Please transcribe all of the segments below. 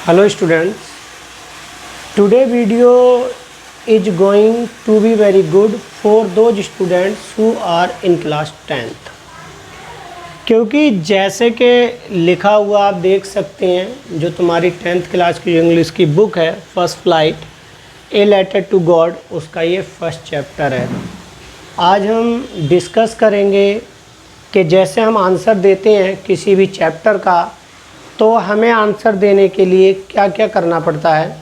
Hello students, today video is going to be very good for those students who are in class 10th। क्योंकि जैसे कि लिखा हुआ आप देख सकते हैं, जो तुम्हारी 10th क्लास की इंग्लिश की बुक है first flight a letter to God, उसका ये फर्स्ट चैप्टर है। आज हम डिस्कस करेंगे कि जैसे हम आंसर देते हैं किसी भी चैप्टर का, तो हमें आंसर देने के लिए क्या क्या करना पड़ता है।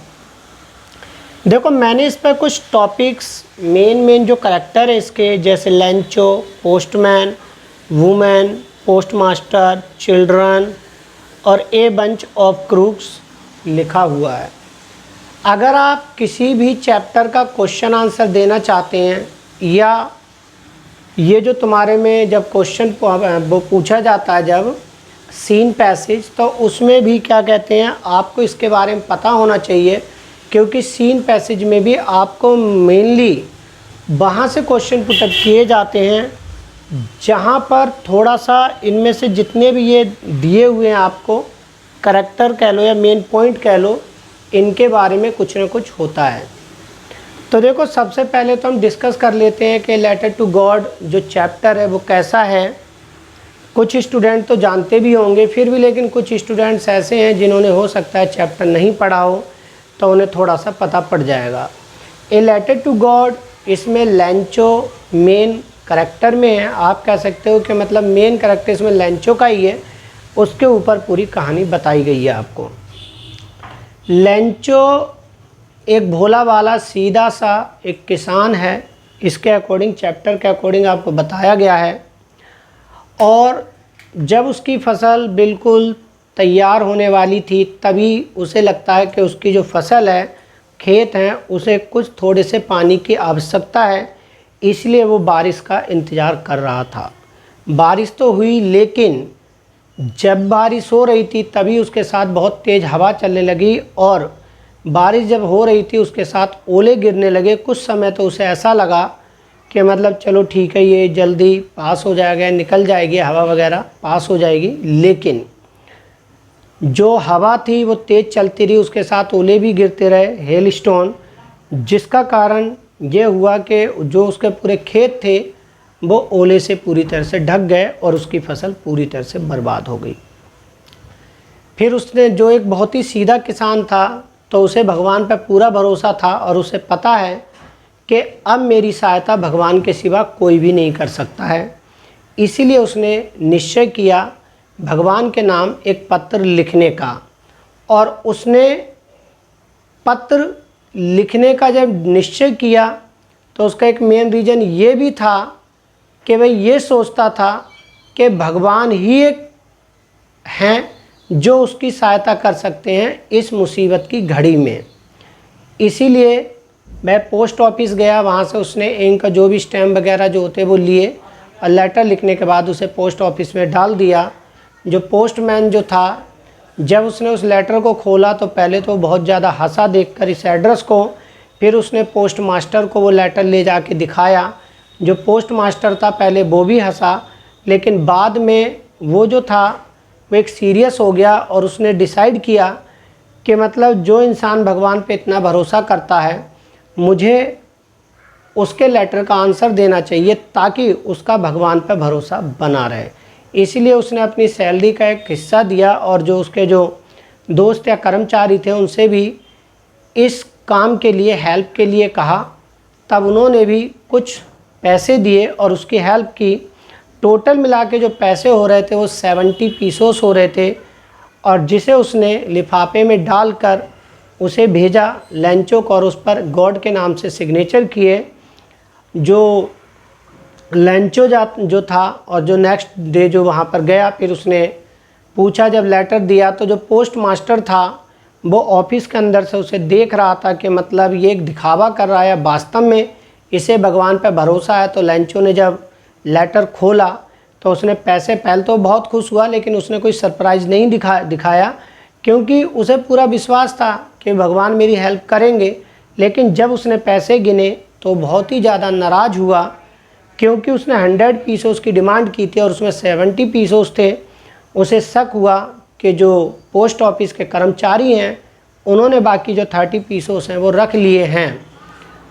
देखो, मैंने इस पर कुछ टॉपिक्स मेन जो करैक्टर है इसके, जैसे लंचो, पोस्टमैन, वुमेन, पोस्टमास्टर, चिल्ड्रन और ए बंच ऑफ क्रूक्स लिखा हुआ है। अगर आप किसी भी चैप्टर का क्वेश्चन आंसर देना चाहते हैं, या ये जो तुम्हारे में जब क्वेश्चन वो पूछा जाता है जब सीन पैसेज, तो उसमें भी क्या कहते हैं, आपको इसके बारे में पता होना चाहिए। क्योंकि सीन पैसेज में भी आपको मेनली वहाँ से क्वेश्चन पुटअप किए जाते हैं जहाँ पर थोड़ा सा इनमें से जितने भी ये दिए हुए हैं आपको करैक्टर कह लो या मेन पॉइंट कह लो, इनके बारे में कुछ ना कुछ होता है। तो देखो, सबसे पहले तो हम डिस्कस कर लेते हैं कि लेटर टू गॉड जो चैप्टर है वो कैसा है। कुछ स्टूडेंट तो जानते भी होंगे, फिर भी लेकिन कुछ स्टूडेंट्स ऐसे हैं जिन्होंने हो सकता है चैप्टर नहीं पढ़ा हो, तो उन्हें थोड़ा सा पता पड़ जाएगा। ए लेटर टू गॉड, इसमें लैंचो मेन करैक्टर में है। आप कह सकते हो कि मतलब मेन करैक्टर इसमें लैंचो का ही है, उसके ऊपर पूरी कहानी बताई गई है आपको। लैंचो एक भोला वाला सीधा सा एक किसान है, इसके अकॉर्डिंग चैप्टर के अकॉर्डिंग आपको बताया गया है। और जब उसकी फसल बिल्कुल तैयार होने वाली थी, तभी उसे लगता है कि उसकी जो फसल है, खेत हैं, उसे कुछ थोड़े से पानी की आवश्यकता है। इसलिए वो बारिश का इंतज़ार कर रहा था। बारिश तो हुई, लेकिन जब बारिश हो रही थी तभी उसके साथ बहुत तेज़ हवा चलने लगी, और बारिश जब हो रही थी उसके साथ ओले गिरने लगे। कुछ समय तो उसे ऐसा लगा कि मतलब चलो ठीक है, ये जल्दी पास हो जाएगा, निकल जाएगी, हवा वगैरह पास हो जाएगी। लेकिन जो हवा थी वो तेज़ चलती रही, उसके साथ ओले भी गिरते रहे, हेल स्टोन, जिसका कारण ये हुआ कि जो उसके पूरे खेत थे वो ओले से पूरी तरह से ढक गए और उसकी फसल पूरी तरह से बर्बाद हो गई। फिर उसने, जो एक बहुत ही सीधा किसान था, तो उसे भगवान पर पूरा भरोसा था और उसे पता है कि अब मेरी सहायता भगवान के सिवा कोई भी नहीं कर सकता है। इसीलिए उसने निश्चय किया भगवान के नाम एक पत्र लिखने का। और उसने पत्र लिखने का जब निश्चय किया, तो उसका एक मेन रीज़न ये भी था कि वह ये सोचता था कि भगवान ही एक हैं जो उसकी सहायता कर सकते हैं इस मुसीबत की घड़ी में। इसीलिए मैं पोस्ट ऑफिस गया, वहाँ से उसने इंक जो भी स्टैम्प वगैरह जो होते वो लिए, और लेटर लिखने के बाद उसे पोस्ट ऑफिस में डाल दिया। जो पोस्टमैन जो था, जब उसने उस लेटर को खोला तो पहले तो बहुत ज़्यादा हंसा देखकर इस एड्रेस को। फिर उसने पोस्ट मास्टर को वो लेटर ले जाके दिखाया। जो पोस्ट मास्टर था पहले वो भी हंसा, लेकिन बाद में वो जो था वो एक सीरियस हो गया, और उसने डिसाइड किया कि मतलब जो इंसान भगवान पे इतना भरोसा करता है, मुझे उसके लेटर का आंसर देना चाहिए ताकि उसका भगवान पर भरोसा बना रहे। इसलिए उसने अपनी सैलरी का एक हिस्सा दिया, और जो उसके जो दोस्त या कर्मचारी थे उनसे भी इस काम के लिए हेल्प के लिए कहा। तब उन्होंने भी कुछ पैसे दिए और उसकी हेल्प की। टोटल मिला के जो पैसे हो रहे थे वो 70 पीसोस हो रहे थे, और जिसे उसने लिफाफे में डालकर उसे भेजा लंचो को, और उस पर गॉड के नाम से सिग्नेचर किए। जो लंचो जो था, और जो नेक्स्ट डे जो वहाँ पर गया, फिर उसने पूछा, जब लेटर दिया तो जो पोस्ट मास्टर था वो ऑफिस के अंदर से उसे देख रहा था कि मतलब ये एक दिखावा कर रहा है, वास्तव में इसे भगवान पर भरोसा है। तो लंचो ने जब लेटर खोला तो उसने पैसे, पहले तो बहुत खुश हुआ, लेकिन उसने कोई सरप्राइज़ नहीं दिखाया, क्योंकि उसे पूरा विश्वास था कि भगवान मेरी हेल्प करेंगे। लेकिन जब उसने पैसे गिने तो बहुत ही ज़्यादा नाराज़ हुआ, क्योंकि उसने 100 पीसोस की डिमांड की थी और उसमें 70 पीसोस थे। उसे शक हुआ कि जो पोस्ट ऑफिस के कर्मचारी हैं उन्होंने बाकी जो 30 पीसोस हैं वो रख लिए हैं,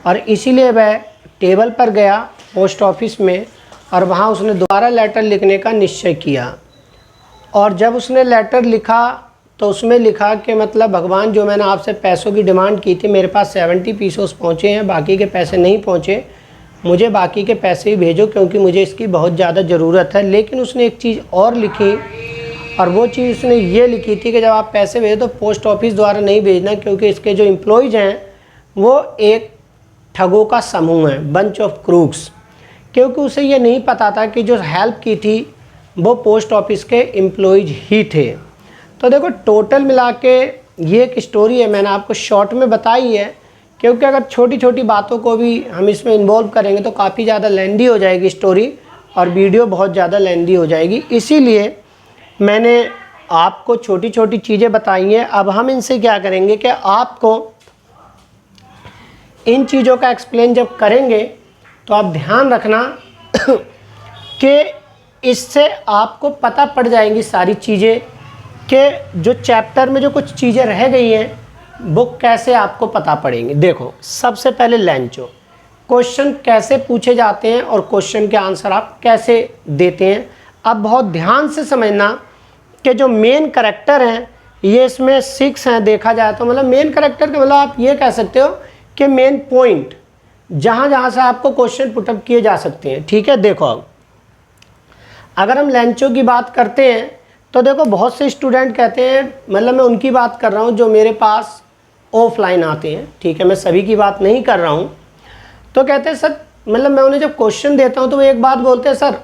और इसीलिए वह टेबल पर गया पोस्ट ऑफिस में, और वहाँ उसने दोबारा लेटर लिखने का निश्चय किया। और जब उसने लेटर लिखा तो उसमें लिखा कि मतलब भगवान, जो मैंने आपसे पैसों की डिमांड की थी, मेरे पास 70 पीसोस पहुँचे हैं, बाकी के पैसे नहीं पहुँचे, मुझे बाकी के पैसे ही भेजो क्योंकि मुझे इसकी बहुत ज़्यादा ज़रूरत है। लेकिन उसने एक चीज़ और लिखी, और वो चीज़ उसने ये लिखी थी कि जब आप पैसे भेजो तो पोस्ट ऑफिस द्वारा नहीं भेजना, क्योंकि इसके जो एम्प्लॉयज़ हैं वो एक ठगों का समूह है, बंच ऑफ क्रूक्स। क्योंकि उसे ये नहीं पता था कि जो हेल्प की थी वो पोस्ट ऑफिस के एम्प्लॉयज़ ही थे। तो देखो, टोटल मिला के ये एक स्टोरी है, मैंने आपको शॉर्ट में बताई है, क्योंकि अगर छोटी छोटी बातों को भी हम इसमें इन्वॉल्व करेंगे तो काफ़ी ज़्यादा लेंदी हो जाएगी स्टोरी, और वीडियो बहुत ज़्यादा लेंदी हो जाएगी। इसीलिए मैंने आपको छोटी छोटी चीज़ें बताई हैं। अब हम इनसे क्या करेंगे कि आपको इन चीज़ों का एक्सप्लेन जब करेंगे तो आप ध्यान रखना कि इससे आपको पता पड़ जाएंगी सारी चीज़ें, कि जो चैप्टर में जो कुछ चीज़ें रह गई हैं वो कैसे आपको पता पड़ेंगी। देखो, सबसे पहले लेंचो, क्वेश्चन कैसे पूछे जाते हैं और क्वेश्चन के आंसर आप कैसे देते हैं। अब बहुत ध्यान से समझना कि जो मेन कैरेक्टर हैं ये इसमें 6 हैं देखा जाए तो, मतलब मेन कैरेक्टर के मतलब आप ये कह सकते हो कि मेन पॉइंट जहाँ जहाँ से आपको क्वेश्चन पुटअप किए जा सकते हैं। ठीक है, देखो अब अगर हम लेंचो की बात करते हैं तो देखो, बहुत से स्टूडेंट कहते हैं, मतलब मैं उनकी बात कर रहा हूँ जो मेरे पास ऑफलाइन आते हैं, ठीक है, मैं सभी की बात नहीं कर रहा हूँ। तो कहते हैं सर, मतलब मैं उन्हें जब क्वेश्चन देता हूँ तो वो एक बात बोलते हैं, सर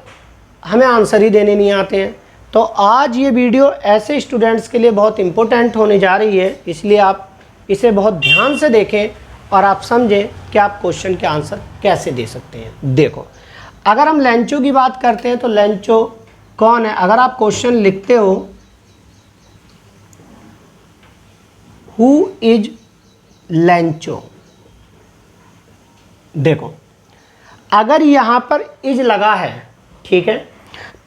हमें आंसर ही देने नहीं आते हैं। तो आज ये वीडियो ऐसे स्टूडेंट्स के लिए बहुत इम्पोर्टेंट होने जा रही है, इसलिए आप इसे बहुत ध्यान से देखें और आप समझें कि आप क्वेश्चन के आंसर कैसे दे सकते हैं। देखो, अगर हम लेंचो की बात करते हैं तो लेंचो कौन है? अगर आप क्वेश्चन लिखते हो हु इज लेंचो, देखो अगर यहाँ पर इज लगा है, ठीक है,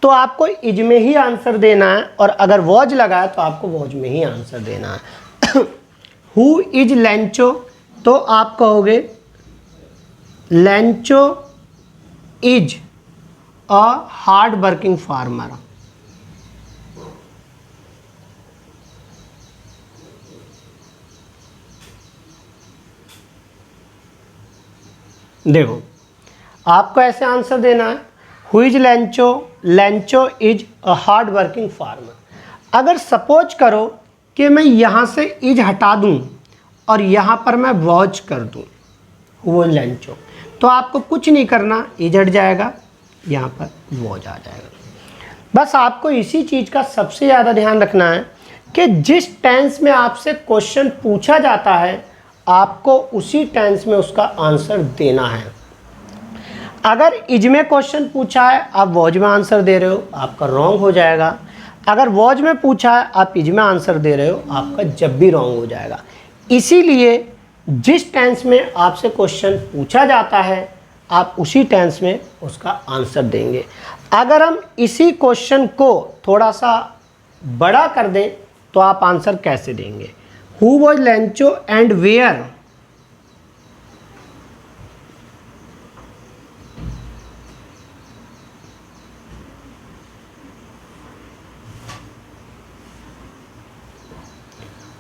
तो आपको इज में ही आंसर देना है, और अगर वॉज लगा है तो आपको वॉज में ही आंसर देना है। हु इज लेंचो, तो आप कहोगे Lencho is a hard working farmer. देखो, आपको ऐसे आंसर देना है, who is Lencho, Lencho is a hard working farmer. अगर सपोज करो कि मैं यहाँ से इज हटा दूँ और यहाँ पर मैं वॉच कर दूँ वो लेंचो, तो आपको कुछ नहीं करना, इज हट जाएगा, यहाँ पर वॉच आ जाएगा। बस आपको इसी चीज़ का सबसे ज़्यादा ध्यान रखना है कि जिस टेंस में आपसे क्वेश्चन पूछा जाता है आपको उसी टेंस में उसका आंसर देना है। अगर इज में क्वेश्चन पूछा है आप वॉज में आंसर दे रहे हो, आपका रॉन्ग हो जाएगा। अगर वॉज में पूछा है आप इज में आंसर दे रहे हो, आपका जब भी रॉन्ग हो जाएगा। इसीलिए जिस टेंस में आपसे क्वेश्चन पूछा जाता है आप उसी टेंस में उसका आंसर देंगे। अगर हम इसी क्वेश्चन को थोड़ा सा बड़ा कर दें तो आप आंसर कैसे देंगे? Who was Lencho and where?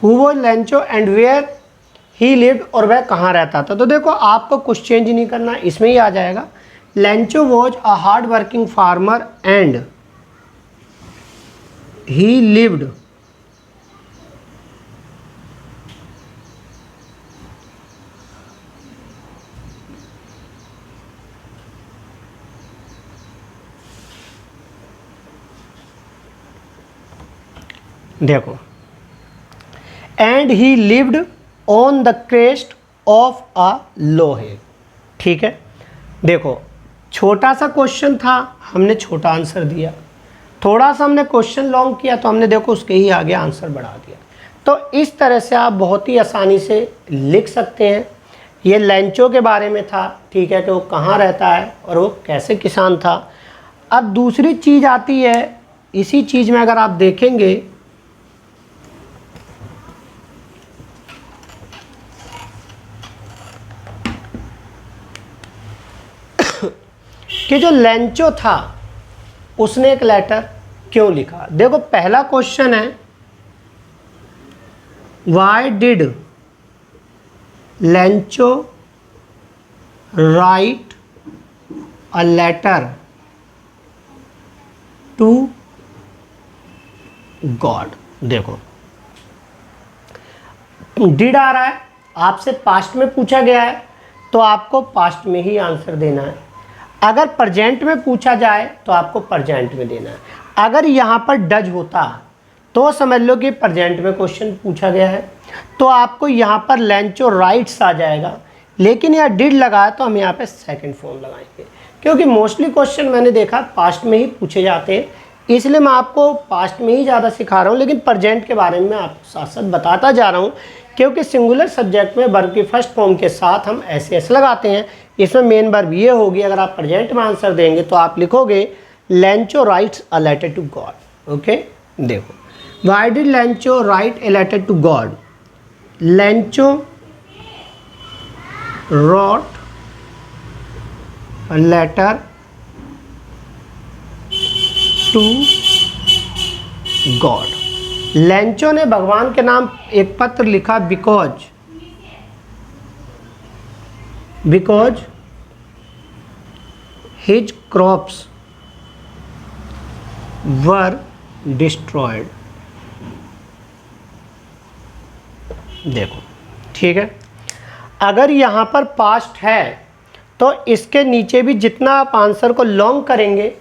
Who was Lencho and where he lived, और वह कहाँ रहता था। तो देखो, आपको कुछ चेंज नहीं करना, इसमें ही आ जाएगा। Lencho was a hard working farmer and he lived देखो, and he lived on the crest of a low hill. ठीक है, देखो छोटा सा क्वेश्चन था, हमने छोटा आंसर दिया। थोड़ा सा हमने क्वेश्चन लॉन्ग किया तो हमने देखो उसके ही आगे आंसर बढ़ा दिया। तो इस तरह से आप बहुत ही आसानी से लिख सकते हैं। ये लेंचो के बारे में था, ठीक है, कि वो कहाँ रहता है और वो कैसे किसान था। अब दूसरी चीज़ आती है, इसी चीज़ में अगर आप देखेंगे कि जो लेंचो था उसने एक लेटर क्यों लिखा। देखो पहला क्वेश्चन है, why did Lencho write a letter to God. देखो डिड आ रहा है, आपसे पास्ट में पूछा गया है तो आपको पास्ट में ही आंसर देना है। अगर प्रेजेंट में पूछा जाए तो आपको प्रेजेंट में देना है। अगर यहाँ पर डज होता तो समझ लो कि प्रेजेंट में क्वेश्चन पूछा गया है, तो आपको यहाँ पर लेंचो राइट्स आ जाएगा। लेकिन यहाँ डिड लगा है तो हम यहाँ पे सेकंड फॉर्म लगाएंगे, क्योंकि मोस्टली क्वेश्चन मैंने देखा पास्ट में ही पूछे जाते हैं, इसलिए मैं आपको पास्ट में ही ज़्यादा सिखा रहा हूँ। लेकिन प्रेजेंट के बारे में मैं आपको साथ साथ बताता जा रहा हूँ, क्योंकि सिंगुलर सब्जेक्ट में वर्ब की फर्स्ट फॉर्म के साथ हम एस लगाते हैं। इसमें मेन वर्ब ये होगी, अगर आप प्रेजेंट में आंसर देंगे तो आप लिखोगे Lencho writes a letter to God. Okay, देखो why did Lencho write a letter to God. Lencho wrote a letter to God। Lencho ने भगवान के नाम एक पत्र लिखा because his crops were destroyed. देखो ठीक है, अगर यहाँ पर पास्ट है तो इसके नीचे भी जितना आप आंसर को लॉन्ग करेंगे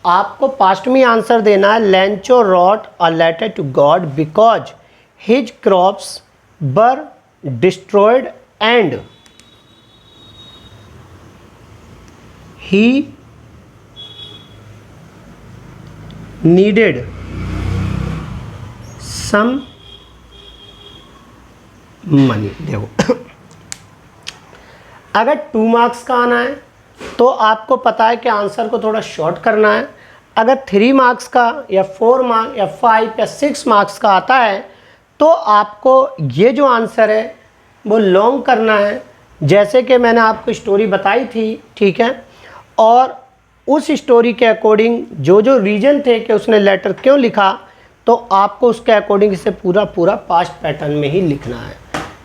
आपको पास्ट में आंसर देना है। Lencho wrote a letter to God because his crops were destroyed and he needed some money. देखो अगर 2 मार्क्स का आना है तो आपको पता है कि आंसर को थोड़ा शॉर्ट करना है। अगर 3 मार्क्स का या 4 मार्क्स या 5 या 6 मार्क्स का आता है तो आपको ये जो आंसर है वो लॉन्ग करना है, जैसे कि मैंने आपको स्टोरी बताई थी, ठीक है। और उस स्टोरी के अकॉर्डिंग जो जो रीज़न थे कि उसने लेटर क्यों लिखा, तो आपको उसके अकॉर्डिंग इसे पूरा पास्ट पैटर्न में ही लिखना है।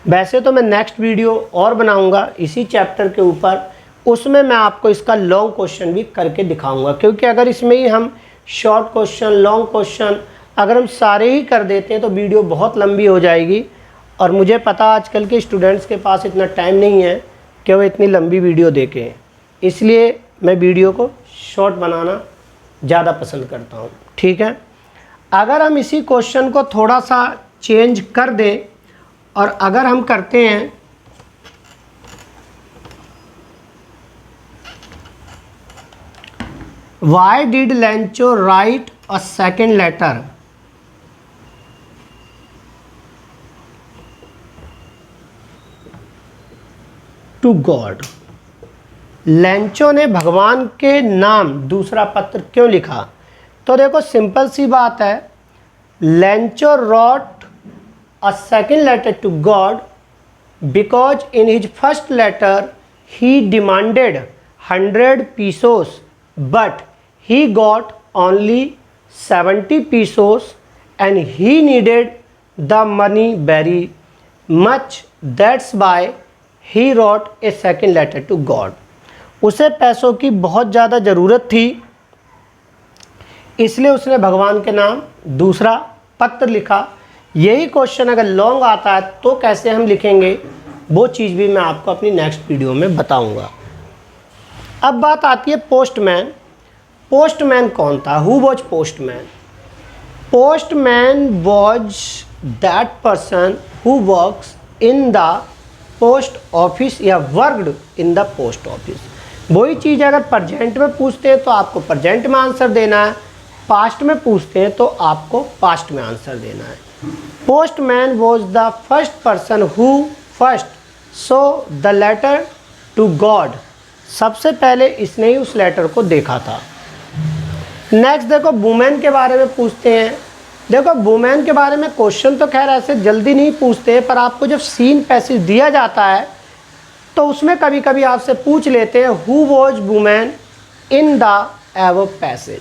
वैसे तो मैं नेक्स्ट वीडियो और बनाऊंगा इसी चैप्टर के ऊपर, उसमें मैं आपको इसका लॉन्ग क्वेश्चन भी करके दिखाऊंगा, क्योंकि अगर इसमें ही हम शॉर्ट क्वेश्चन लॉन्ग क्वेश्चन अगर हम सारे ही कर देते हैं तो वीडियो बहुत लंबी हो जाएगी। और मुझे पता आजकल के स्टूडेंट्स के पास इतना टाइम नहीं है कि वो इतनी लंबी वीडियो देखें, इसलिए मैं वीडियो को शॉर्ट बनाना ज़्यादा पसंद करता हूँ, ठीक है। अगर हम इसी क्वेश्चन को थोड़ा सा चेंज कर दें और अगर हम करते हैं Why did Lencho write a second letter to God? Lencho ने भगवान के नाम दूसरा पत्र क्यों लिखा? तो देखो सिंपल सी बात है, Lencho wrote a second letter to God because in his first letter he demanded 100 pesos but he got only 70 pesos and he needed the money very much, that's why he wrote a second letter to God। उसे पैसों की बहुत ज़्यादा ज़रूरत थी, इसलिए उसने भगवान के नाम दूसरा पत्र लिखा। यही क्वेश्चन अगर लॉन्ग आता है तो कैसे हम लिखेंगे, वो चीज़ भी मैं आपको अपनी नेक्स्ट वीडियो में बताऊंगा। अब बात आती है पोस्टमैन। पोस्टमैन कौन था? Who was postman? Postman was that person who works in the post office या worked in the post office. वही चीज़ अगर प्रेजेंट में पूछते हैं तो आपको प्रेजेंट में आंसर देना है, पास्ट में पूछते हैं तो आपको पास्ट में आंसर देना है। Postman was the first person who first saw the letter to God. सबसे पहले इसने ही उस लेटर को देखा था। नेक्स्ट देखो वुमेन के बारे में पूछते हैं। देखो वुमेन के बारे में क्वेश्चन तो खैर ऐसे जल्दी नहीं पूछते, पर आपको जब सीन पैसेज दिया जाता है तो उसमें कभी कभी आपसे पूछ लेते हैं who was women in the above passage,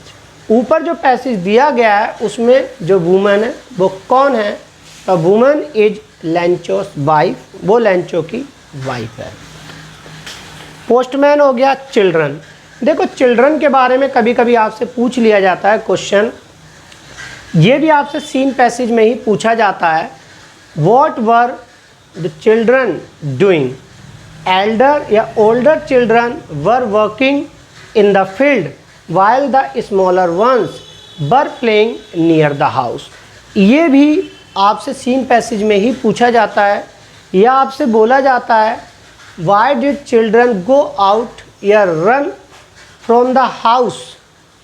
ऊपर जो पैसेज दिया गया है उसमें जो वुमेन है वो कौन है, तो वुमेन इज लेंचोस वाइफ, वो लेंचो की वाइफ है। पोस्टमैन हो गया चिल्ड्रन। देखो चिल्ड्रन के बारे में कभी कभी आपसे पूछ लिया जाता है क्वेश्चन, ये भी आपसे सीन पैसेज में ही पूछा जाता है। What were the children doing, elder या older children were working in the field while the smaller ones were playing near the house। ये भी आपसे सीन पैसेज में ही पूछा जाता है, या आपसे बोला जाता है why did children go out या run from the house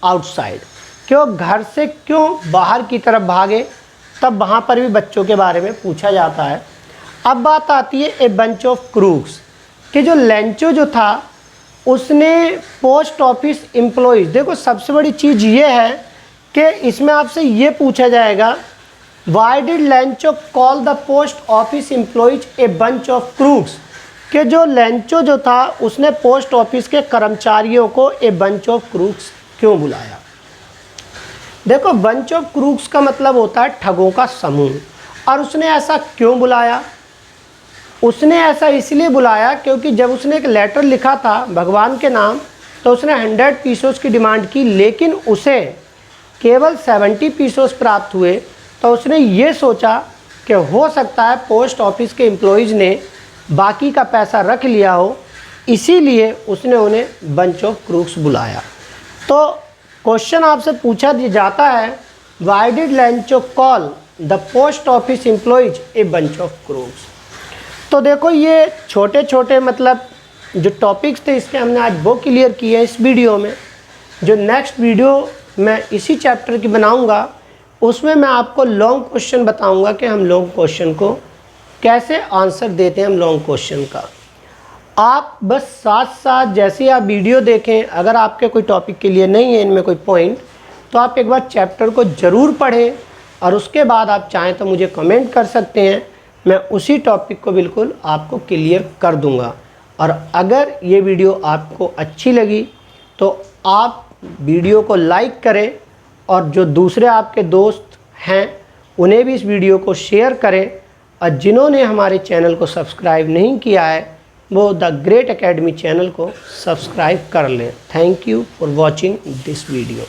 outside, क्यों घर से क्यों बाहर की तरफ भागे, तब वहाँ पर भी बच्चों के बारे में पूछा जाता है। अब बात आती है ए बंच ऑफ क्रूक्स, कि जो लेंचो जो था उसने पोस्ट ऑफिस एम्प्लॉयज़, देखो सबसे बड़ी चीज़ ये है कि इसमें आपसे ये पूछा जाएगा why did Lencho call the post office employees a bunch of crooks, कि जो लेंचो जो था उसने पोस्ट ऑफिस के कर्मचारियों को ए बंच ऑफ क्रूक्स क्यों बुलाया। देखो बंच ऑफ क्रूक्स का मतलब होता है ठगों का समूह, और उसने ऐसा क्यों बुलाया, उसने ऐसा इसलिए बुलाया क्योंकि जब उसने एक लेटर लिखा था भगवान के नाम तो उसने 100 पीसोस की डिमांड की, लेकिन उसे केवल 70 पीसोस प्राप्त हुए। तो उसने ये सोचा कि हो सकता है पोस्ट ऑफिस के एम्प्लॉयज़ ने बाकी का पैसा रख लिया हो, इसीलिए उसने उन्हें बंच ऑफ क्रूक्स बुलाया। तो क्वेश्चन आपसे पूछा जाता है why did Lencho call the post office employees a bunch of crooks. तो देखो ये छोटे छोटे मतलब जो टॉपिक्स थे इसके हमने आज वो क्लियर किए इस वीडियो में। जो नेक्स्ट वीडियो मैं इसी चैप्टर की बनाऊंगा उसमें मैं आपको लॉन्ग क्वेश्चन बताऊंगा कि हम लॉन्ग क्वेश्चन को कैसे आंसर देते हैं हम लॉन्ग क्वेश्चन का। आप बस साथ साथ जैसे आप वीडियो देखें, अगर आपके कोई टॉपिक के लिए नहीं है इनमें कोई पॉइंट, तो आप एक बार चैप्टर को ज़रूर पढ़ें और उसके बाद आप चाहें तो मुझे कमेंट कर सकते हैं, मैं उसी टॉपिक को बिल्कुल आपको क्लियर कर दूंगा। और अगर ये वीडियो आपको अच्छी लगी तो आप वीडियो को लाइक करें और जो दूसरे आपके दोस्त हैं उन्हें भी इस वीडियो को शेयर करें, और जिन्होंने हमारे चैनल को सब्सक्राइब नहीं किया है वो द ग्रेट एकेडमी चैनल को सब्सक्राइब कर लें। Thank you for watching this video.